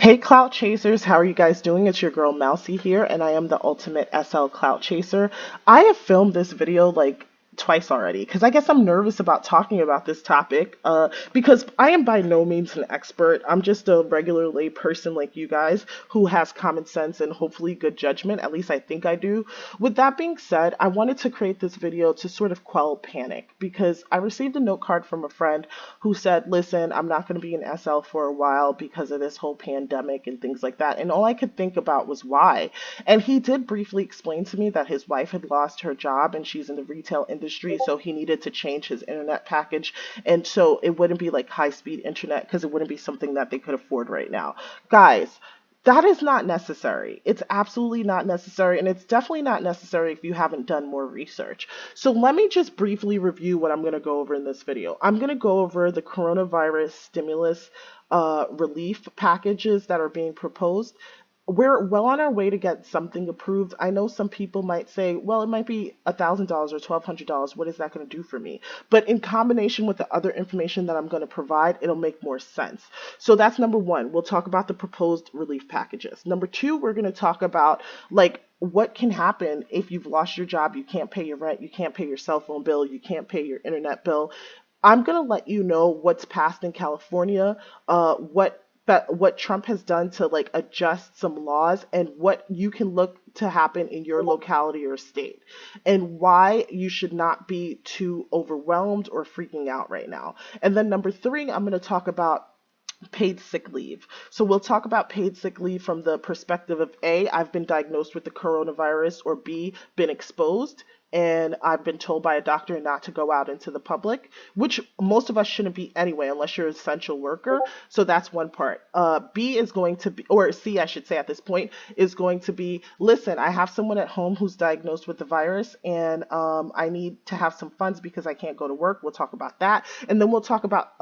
Hey Clout Chasers, how are you guys doing? It's your girl Mousy here, and I am the ultimate SL Clout Chaser. I have filmed this video like twice already because I guess I'm nervous about talking about this topic because I am by no means an expert. I'm just a regular lay person like you guys who has common sense and hopefully good judgment. At least I think I do. With that being said, I wanted to create this video to sort of quell panic because I received a note card from a friend who said, listen, I'm not going to be in SL for a while because of this whole pandemic and things like that. And all I could think about was why. And he did briefly explain to me that his wife had lost her job and she's in the retail industry, so he needed to change his internet package. And so it wouldn't be like high speed internet because it wouldn't be something that they could afford right now. Guys, that is not necessary. It's absolutely not necessary, and it's definitely not necessary if you haven't done more research. So let me just briefly review what I'm going to go over in this video. I'm going to go over the coronavirus stimulus relief packages that are being proposed. We're well on our way to get something approved. I know some people might say, well, it might be $1,000 or $1,200. What is that going to do for me? But in combination with the other information that I'm going to provide, it'll make more sense. So that's number one. We'll talk about the proposed relief packages. Number two, we're going to talk about like what can happen if you've lost your job, you can't pay your rent, you can't pay your cell phone bill, you can't pay your internet bill. I'm going to let you know what's passed in California, what Trump has done to like adjust some laws and what you can look to happen in your locality or state and why you should not be too overwhelmed or freaking out right now. And then number three, I'm going to talk about paid sick leave. So we'll talk about paid sick leave from the perspective of A, I've been diagnosed with the coronavirus, or B, been exposed and I've been told by a doctor not to go out into the public, which most of us shouldn't be anyway, unless you're an essential worker. So that's one part. B is going to be, or C, I should say at this point, is going to be, listen, I have someone at home who's diagnosed with the virus and I need to have some funds because I can't go to work. We'll talk about that. And then we'll talk about,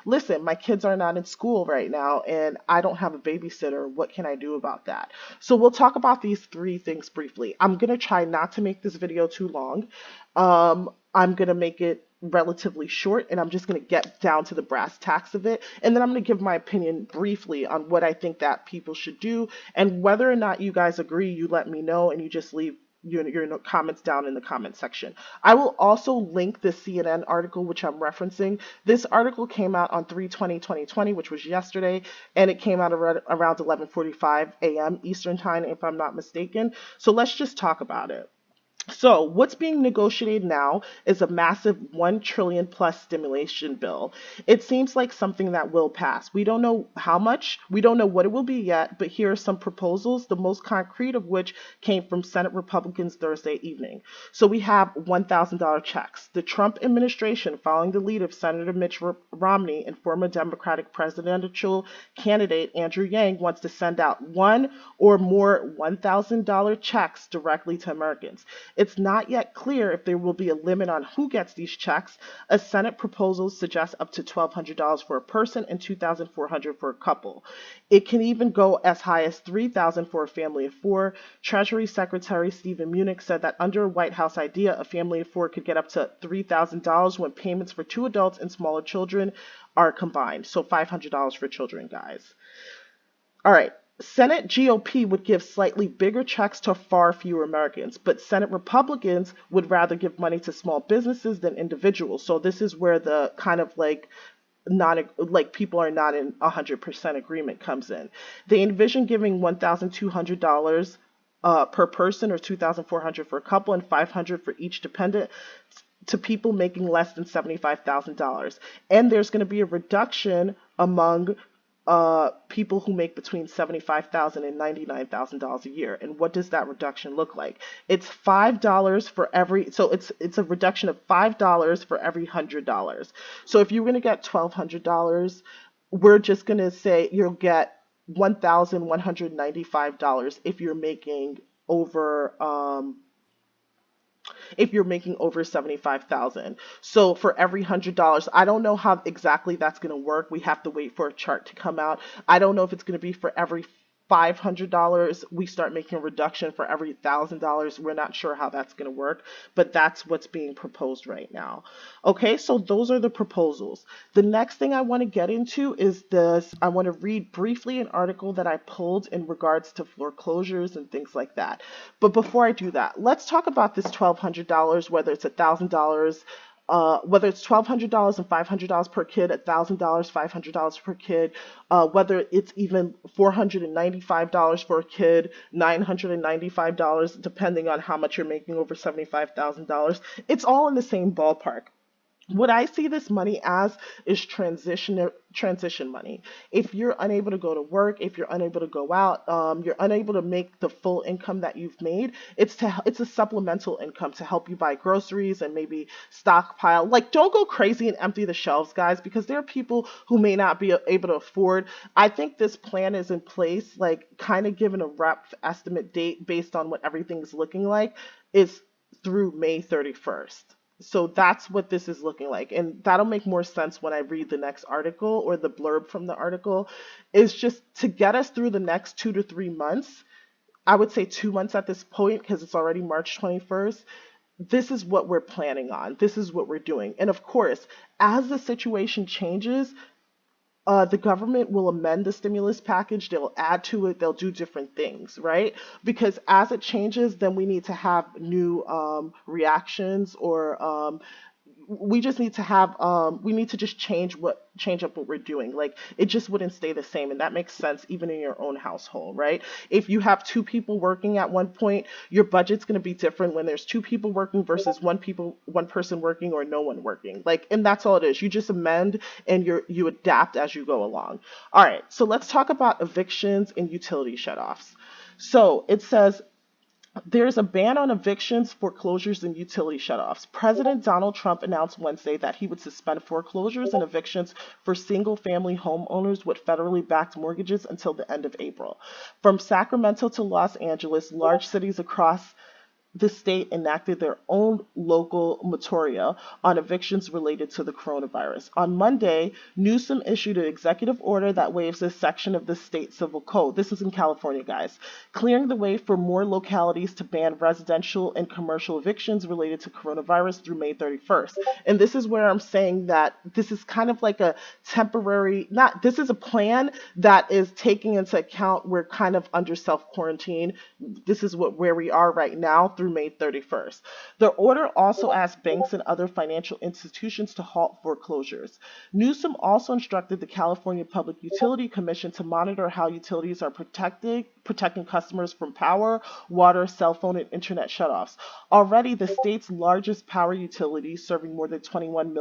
listen, my kids are not in school right now and I don't have a babysitter. What can I do about that? So we'll talk about these three things briefly. I'm going to try not to make this video too long. I'm going to make it relatively short and I'm just going to get down to the brass tacks of it. And then I'm going to give my opinion briefly on what I think that people should do. And whether or not you guys agree, you let me know and you just leave your comments down in the comment section. I will also link the CNN article which I'm referencing. This article came out on 3/20/2020, which was yesterday, and it came out around 11:45 a.m. Eastern time, if I'm not mistaken. So let's just talk about it. So, what's being negotiated now is a massive 1 trillion plus stimulation bill. It seems like something that will pass. We don't know how much, we don't know what it will be yet, but here are some proposals, the most concrete of which came from Senate Republicans Thursday evening. So, we have $1,000 checks. The Trump administration, following the lead of Senator Mitch Romney and former Democratic presidential candidate Andrew Yang, wants to send out one or more $1,000 checks directly to Americans. It's not yet clear if there will be a limit on who gets these checks. A Senate proposal suggests up to $1,200 for a person and $2,400 for a couple. It can even go as high as $3,000 for a family of four. Treasury Secretary Stephen Munich said that under a White House idea, a family of four could get up to $3,000 when payments for two adults and smaller children are combined. So $500 for children, guys. All right. Senate GOP would give slightly bigger checks to far fewer Americans, but Senate Republicans would rather give money to small businesses than individuals. So this is where the kind of like not like people are not in 100% agreement comes in. They envision giving $1,200 per person or $2,400 for a couple and $500 for each dependent to people making less than $75,000. And there's going to be a reduction among people who make between $75,000 and $99,000 a year. And what does that reduction look like? It's $5 for every, so it's a reduction of $5 for every $100. So if you're going to get $1,200, we're just going to say you'll get $1,195 if you're making over 75,000. So for every $100, I don't know how exactly that's going to work. We have to wait for a chart to come out. I don't know if it's going to be for every $500, we start making a reduction for every $1,000. We're not sure how that's going to work, but that's what's being proposed right now. Okay, so those are the proposals. The next thing I want to get into is this. I want to read briefly an article that I pulled in regards to foreclosures and things like that. But before I do that, let's talk about this $1,200, whether it's $1,000, whether it's $1,200 and $500 per kid, $1,000, $500 per kid, whether it's even $495 for a kid, $995, depending on how much you're making over $75,000. It's all in the same ballpark. What I see this money as is transition money. If you're unable to go to work, if you're unable to go out, you're unable to make the full income that you've made, it's a supplemental income to help you buy groceries and maybe stockpile. Like, don't go crazy and empty the shelves, guys, because there are people who may not be able to afford. I think this plan is in place, like kind of given a rough estimate date based on what everything's looking like, is through May 31st. So that's what this is looking like. And that'll make more sense when I read the next article or the blurb from the article. Is just to get us through the next 2 to 3 months. I would say 2 months at this point because it's already March 21st. This is what we're planning on. This is what we're doing. And of course, as the situation changes, the government will amend the stimulus package, they'll add to it, they'll do different things, right? Because as it changes, then we need to have new reactions or we just need to have we need to just change up what we're doing. Like, it just wouldn't stay the same, and that makes sense even in your own household, right? If you have two people working at one point, your budget's going to be different when there's two people working versus one person working or no one working. Like, and that's all it is. You just amend and you adapt as you go along. All right, so let's talk about evictions and utility shutoffs. So it says there's a ban on evictions, foreclosures, and utility shutoffs. President Donald Trump announced Wednesday that he would suspend foreclosures and evictions for single family homeowners with federally backed mortgages until the end of April. From Sacramento to Los Angeles, large cities across the state enacted their own local moratoria on evictions related to the coronavirus. On Monday, Newsom issued an executive order that waives this section of the state civil code. This is in California, guys, clearing the way for more localities to ban residential and commercial evictions related to coronavirus through May 31st. And this is where I'm saying that this is kind of like a temporary, not, this is a plan that is taking into account we're kind of under self quarantine. This is where we are right now through May 31st. The order also asked banks and other financial institutions to halt foreclosures. Newsom also instructed the California Public Utility Commission to monitor how utilities are protecting customers from power, water, cell phone, and internet shutoffs. Already, the state's largest power utility, serving more than 21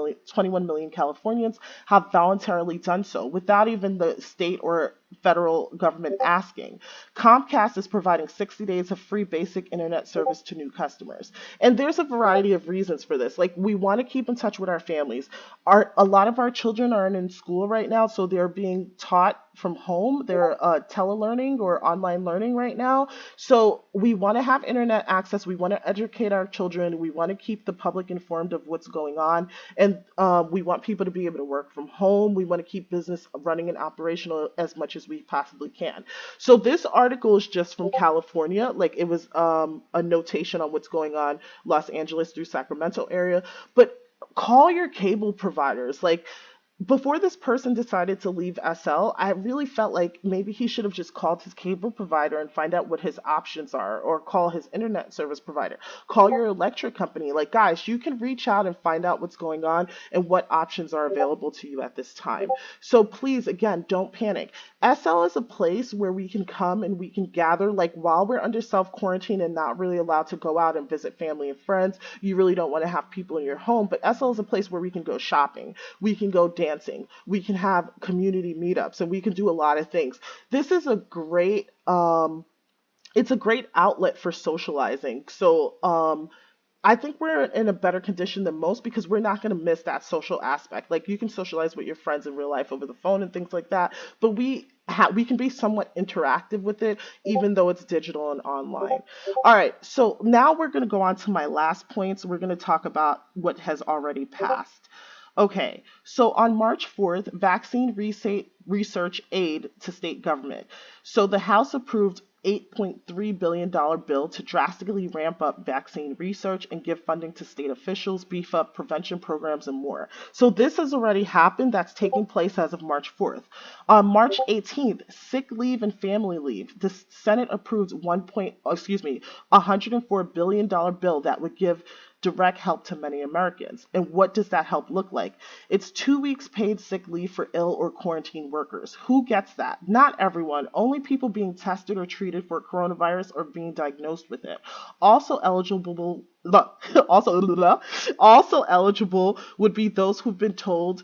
million Californians, have voluntarily done so without even the state or federal government asking. Comcast is providing 60 days of free basic internet service to new customers. And there's a variety of reasons for this. Like, we want to keep in touch with our families. A lot of our children aren't in school right now, so they're being taught from home. They're telelearning or online learning right now. So we want to have internet access. We want to educate our children. We want to keep the public informed of what's going on. And we want people to be able to work from home. We want to keep business running and operational as much as we possibly can. So this article is just from California. Like, it was a notation on what's going on Los Angeles through Sacramento area. But call your cable providers. Like, before this person decided to leave SL, I really felt like maybe he should have just called his cable provider and find out what his options are, or call his internet service provider, call your electric company. Like, guys, you can reach out and find out what's going on and what options are available to you at this time. So please, again, don't panic. SL is a place where we can come and we can gather, like, while we're under self quarantine and not really allowed to go out and visit family and friends. You really don't want to have people in your home, but SL is a place where we can go shopping, we can go dancing, we can have community meetups, and we can do a lot of things. This is a great it's a great outlet for socializing. So I think we're in a better condition than most because we're not going to miss that social aspect. Like, you can socialize with your friends in real life over the phone and things like that, but we can be somewhat interactive with it, even though it's digital and online. All right, so now we're going to go on to my last points. We're going to talk about what has already passed. Okay, so on March 4th, vaccine research aid to state government. So the House approved $8.3 billion bill to drastically ramp up vaccine research and give funding to state officials, beef up prevention programs, and more. So this has already happened. That's taking place as of March 4th. On March 18th, sick leave and family leave. The Senate approved $104 billion bill that would give direct help to many Americans. And what does that help look like? It's 2 weeks paid sick leave for ill or quarantine workers. Who gets that? Not everyone. Only people being tested or treated for coronavirus or being diagnosed with it. Also eligible also eligible would be those who've been told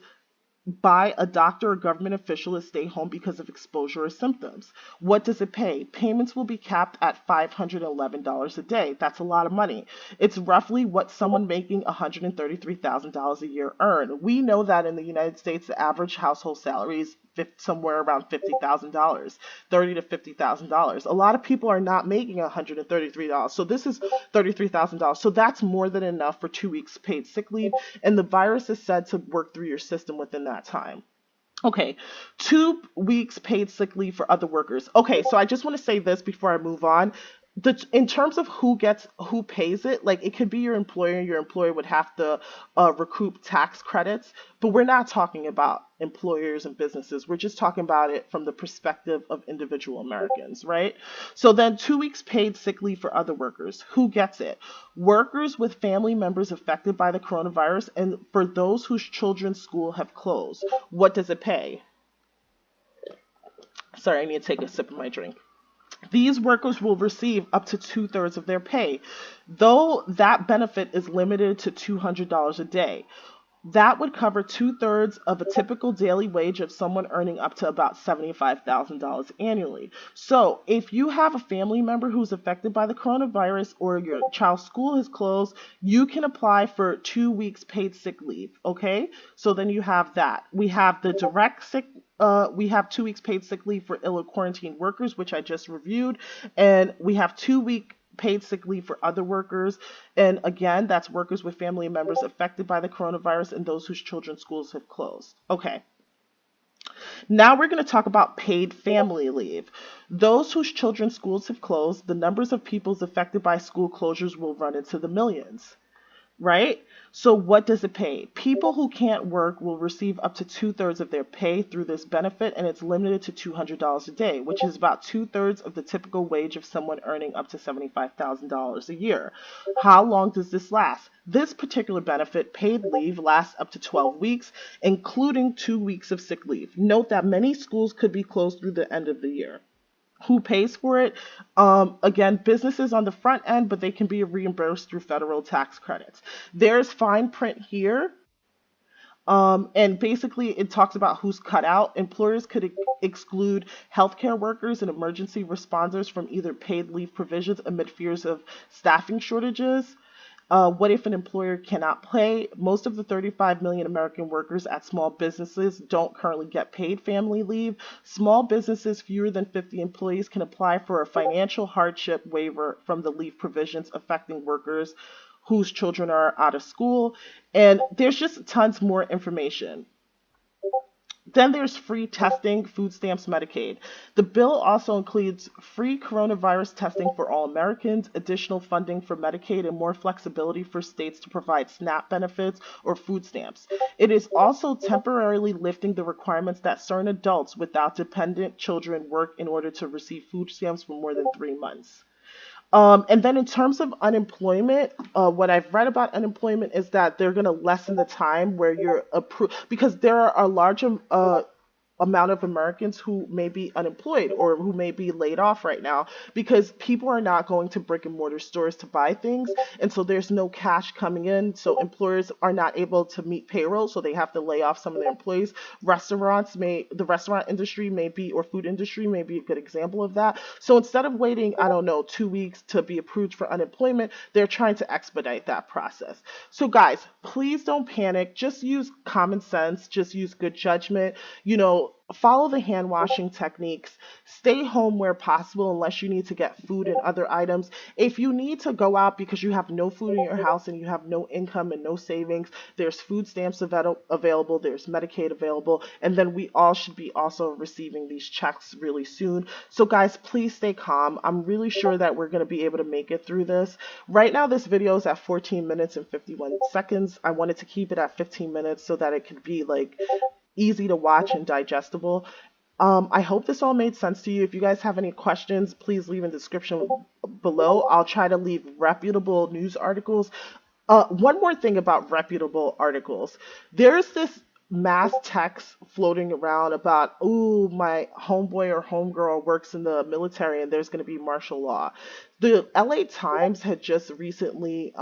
by a doctor or government official to stay home because of exposure or symptoms. What does it pay? Payments will be capped at $511 a day. That's a lot of money. It's roughly what someone making $133,000 a year earn. We know that in the United States, the average household salary is somewhere around $50,000, $30 to $50,000. A lot of people are not making $133. So this is $33,000. So that's more than enough for 2 weeks paid sick leave, and the virus is said to work through your system within that time. Okay, 2 weeks paid sick leave for other workers. Okay, so I just want to say this before I move on. In terms of who pays it, like it could be your employer. Your employer would have to recoup tax credits, but we're not talking about employers and businesses. We're just talking about it from the perspective of individual Americans, right? So then 2 weeks paid sick leave for other workers. Who gets it? Workers with family members affected by the coronavirus, and for those whose children's school have closed. What does it pay? Sorry, I need to take a sip of my drink. These workers will receive up to two-thirds of their pay, though that benefit is limited to $200 a day. That would cover two-thirds of a typical daily wage of someone earning up to about $75,000 annually. So, if you have a family member who's affected by the coronavirus or your child's school has closed, you can apply for 2 weeks paid sick leave. Okay? So then you have that. We have the direct sick we have 2 weeks paid sick leave for ill or quarantine workers, which I just reviewed, and we have 2 week paid sick leave for other workers. And again, that's workers with family members affected by the coronavirus and those whose children's schools have closed. Okay. Now we're going to talk about paid family leave. Those whose children's schools have closed, the numbers of people affected by school closures will run into the millions, right? So what does it pay? People who can't work will receive up to two-thirds of their pay through this benefit, and it's limited to $200 a day, which is about two-thirds of the typical wage of someone earning up to $75,000 a year. How long does this last? This particular benefit, paid leave, lasts up to 12 weeks, including 2 weeks of sick leave. Note that many schools could be closed through the end of the year. Who pays for it? Again, businesses on the front end, but they can be reimbursed through federal tax credits. There's fine print here. And basically, it talks about who's cut out. Employers could exclude healthcare workers and emergency responders from either paid leave provisions amid fears of staffing shortages. What if an employer cannot pay? Most of the 35 million American workers at small businesses don't currently get paid family leave. Small businesses fewer than 50 employees can apply for a financial hardship waiver from the leave provisions affecting workers whose children are out of school. And there's just tons more information. Then there's free testing, food stamps, Medicaid. The bill also includes free coronavirus testing for all Americans, additional funding for Medicaid, and more flexibility for states to provide SNAP benefits or food stamps. It is also temporarily lifting the requirements that certain adults without dependent children work in order to receive food stamps for more than 3 months. And then in terms of unemployment, what I've read about unemployment is that they're going to lessen the time where you're approved because there are a large amount of Americans who may be unemployed or who may be laid off right now because people are not going to brick and mortar stores to buy things. And so there's no cash coming in. So employers are not able to meet payroll. So they have to lay off some of their employees. The restaurant industry may be, or food industry may be a good example of that. So instead of waiting, I don't know, 2 weeks to be approved for unemployment, they're trying to expedite that process. So guys, please don't panic. Just use common sense. Just use good judgment. You know, So follow the hand washing techniques. Stay home where possible unless you need to get food and other items. If you need to go out because you have no food in your house and you have no income and no savings, there's food stamps available, there's Medicaid available, and then we all should be also receiving these checks really soon. So guys, please stay calm. I'm really sure that we're going to be able to make it through this. Right now this video is at 14 minutes and 51 seconds. I wanted to keep it at 15 minutes so that it could be like easy to watch and digestible. I hope this all made sense to you. If you guys have any questions, please leave in the description below. I'll try to leave reputable news articles. One more thing about reputable articles. There's this mass text floating around about, oh, my homeboy or homegirl works in the military and there's going to be martial law. The LA Times had just recently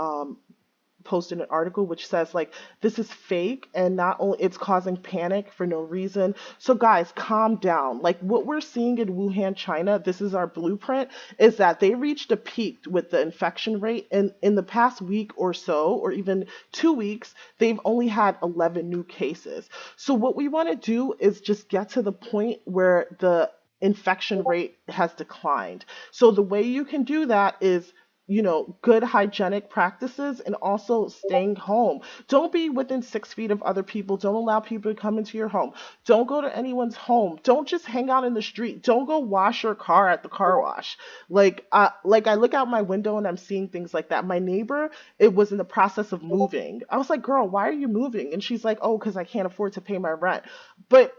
posted an article which says like this is fake and not only it's causing panic for no reason. So guys, calm down. Like what we're seeing in Wuhan, China, this is our blueprint, is that they reached a peak with the infection rate, and in the past week or so, or even 2 weeks, they've only had 11 new cases. So what we want to do is just get to the point where the infection rate has declined. So the way you can do that is, you know, good hygienic practices and also staying home. Don't be within 6 feet of other people. Don't allow people to come into your home. Don't go to anyone's home. Don't just hang out in the street. Don't go wash your car at the car wash. Like I look out my window and I'm seeing things like that. My neighbor, it was in the process of moving. I was like, girl, why are you moving? And she's like, oh, because I can't afford to pay my rent. But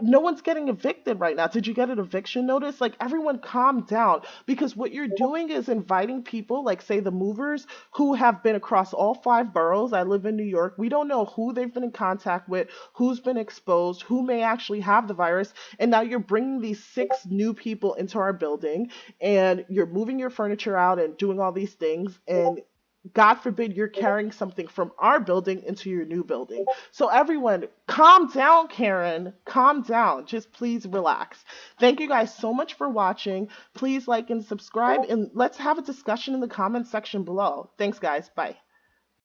no one's getting evicted right now. Did you get an eviction notice? Like everyone calm down, because what you're doing is inviting people, like say the movers who have been across all 5 boroughs. I live in New York. We don't know who they've been in contact with, who's been exposed, who may actually have the virus. And now you're bringing these 6 new people into our building and you're moving your furniture out and doing all these things. And God forbid you're carrying something from our building into your new building. So everyone, calm down, Karen. Calm down. Just please relax. Thank you guys so much for watching. Please like and subscribe, and let's have a discussion in the comments section below. Thanks, guys. Bye.